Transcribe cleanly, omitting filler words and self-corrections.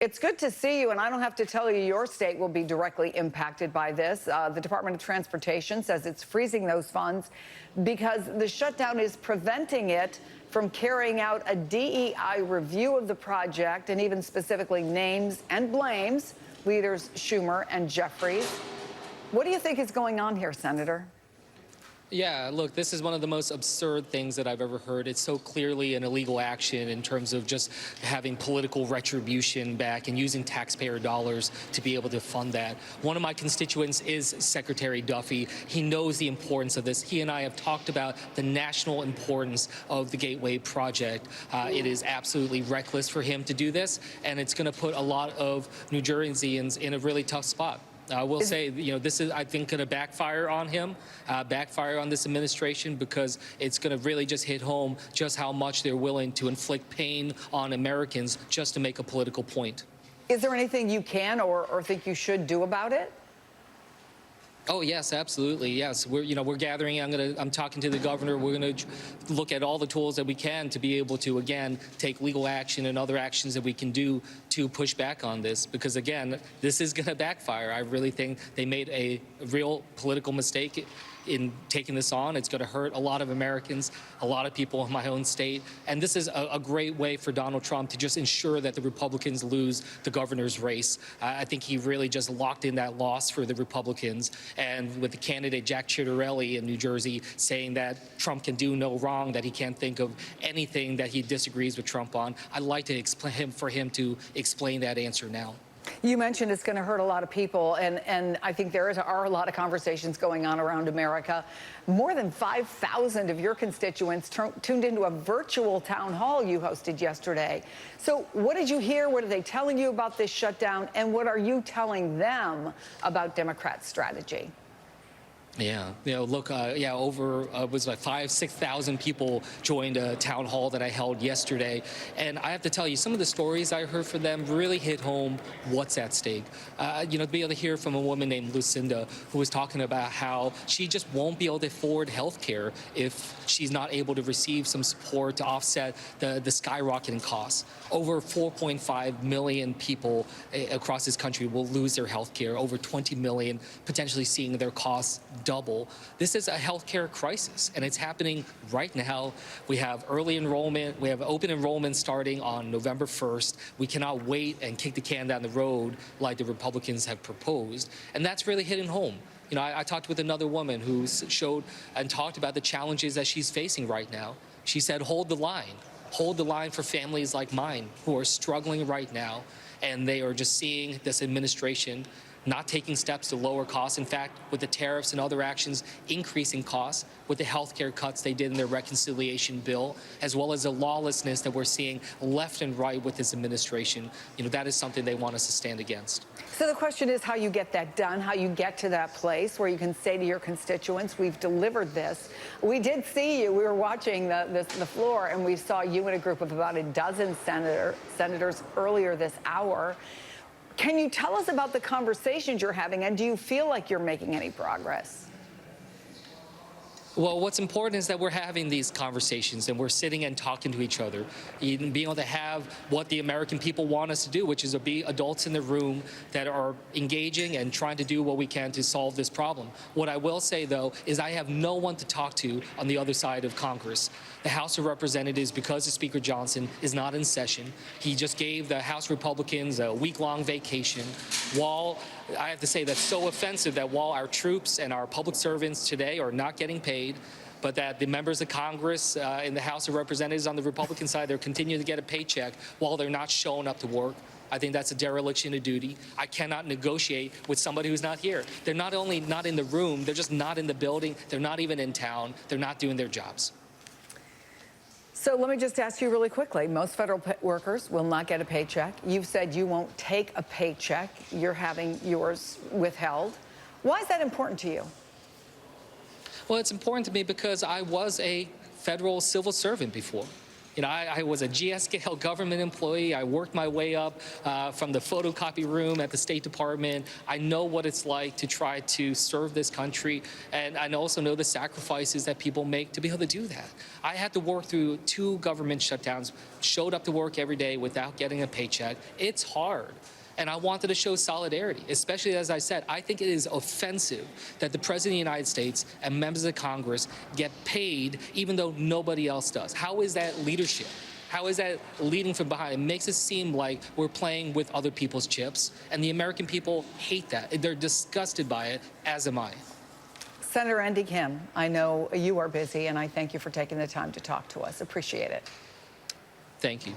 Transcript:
It's good to see you, and I don't have to tell you your state will be directly impacted by this. The Department of Transportation says it's freezing those funds because the shutdown is preventing it from carrying out a DEI review of the project and even specifically names and blames leaders Schumer and Jeffries. What do you think is going on here, Senator? Yeah, look, this is one of the most absurd things that I've ever heard. It's so clearly an illegal action in terms of just having political retribution back and using taxpayer dollars to be able to fund that. One of my constituents is Secretary Duffy. He knows the importance of this. He and I have talked about the national importance of the Gateway project. It is absolutely reckless for him to do this, and it's going to put a lot of New Jerseyans in a really tough spot. I will say, this is, I think, going to backfire on him, backfire on this administration, because it's going to really just hit home just how much they're willing to inflict pain on Americans just to make a political point. Is there anything you can or think you should do about it? Oh yes, absolutely. Yes, we're gathering. I'm talking to the governor. We're going to look at all the tools that we can to be able to again take legal action and other actions that we can do to push back on this. Because again, this is going to backfire. I really think they made a real political mistake in taking this on. It's going to hurt a lot of Americans, a lot of people in my own state. And this is a great way for Donald Trump to just ensure that the Republicans lose the governor's race. I think he really just locked in that loss for the Republicans. And with the candidate Jack Ciattarelli in New Jersey saying that Trump can do no wrong, that he can't think of anything that he disagrees with Trump on, I'd like to explain for him to explain that answer now. You mentioned it's going to hurt a lot of people, and I think there are a lot of conversations going on around America. More than 5,000 of your constituents tuned into a virtual town hall you hosted yesterday. So what did you hear? What are they telling you about this shutdown? And what are you telling them about Democrats' strategy? Yeah, look, over was like 6,000 people joined a town hall that I held yesterday, and I have to tell you, some of the stories I heard from them really hit home what's at stake. To be able to hear from a woman named Lucinda who was talking about how she just won't be able to afford health care if she's not able to receive some support to offset the skyrocketing costs. Over 4.5 million people across this country will lose their health care. Over 20 million potentially seeing their costs double. This is a healthcare crisis, and it's happening right now. We have early enrollment. We have open enrollment starting on November 1st. We cannot wait and kick the can down the road like the Republicans have proposed, and that's really hitting home. I talked with another woman who showed and talked about the challenges that she's facing right now. She said, hold the line. Hold the line for families like mine who are struggling right now, and they are just seeing this administration not taking steps to lower costs. In fact, with the tariffs and other actions increasing costs, with the health care cuts they did in their reconciliation bill, as well as the lawlessness that we're seeing left and right with this administration, that is something they want us to stand against. So the question is how you get that done, how you get to that place where you can say to your constituents, we've delivered this. We did see you. We were watching the floor, and we saw you and a group of about a dozen senators earlier this hour. Can you tell us about the conversations you're having, and do you feel like you're making any progress? Well, what's important is that we're having these conversations and we're sitting and talking to each other, and being able to have what the American people want us to do, which is to be adults in the room that are engaging and trying to do what we can to solve this problem. What I will say, though, is I have no one to talk to on the other side of Congress. The House of Representatives, because of Speaker Johnson, is not in session. He just gave the House Republicans a week-long vacation. While I have to say that's so offensive that while our troops and our public servants today are not getting paid, but that the members of Congress in the House of Representatives on the Republican side, they're continuing to get a paycheck while they're not showing up to work. I think that's a dereliction of duty. I cannot negotiate with somebody who's not here. They're not only not in the room, they're just not in the building. They're not even in town. They're not doing their jobs. So let me just ask you really quickly. Most federal workers will not get a paycheck. You've said you won't take a paycheck. You're having yours withheld. Why is that important to you? Well, it's important to me because I was a federal civil servant before. You know, I was a GS-scale government employee. I worked my way up from the photocopy room at the State Department. I know what it's like to try to serve this country, and I also know the sacrifices that people make to be able to do that. I had to work through 2 government shutdowns, showed up to work every day without getting a paycheck. It's hard. And I wanted to show solidarity, especially, as I said, I think it is offensive that the President of the United States and members of Congress get paid even though nobody else does. How is that leadership? How is that leading from behind? It makes it seem like we're playing with other people's chips, and the American people hate that. They're disgusted by it, as am I. Senator Andy Kim, I know you are busy, and I thank you for taking the time to talk to us. Appreciate it. Thank you.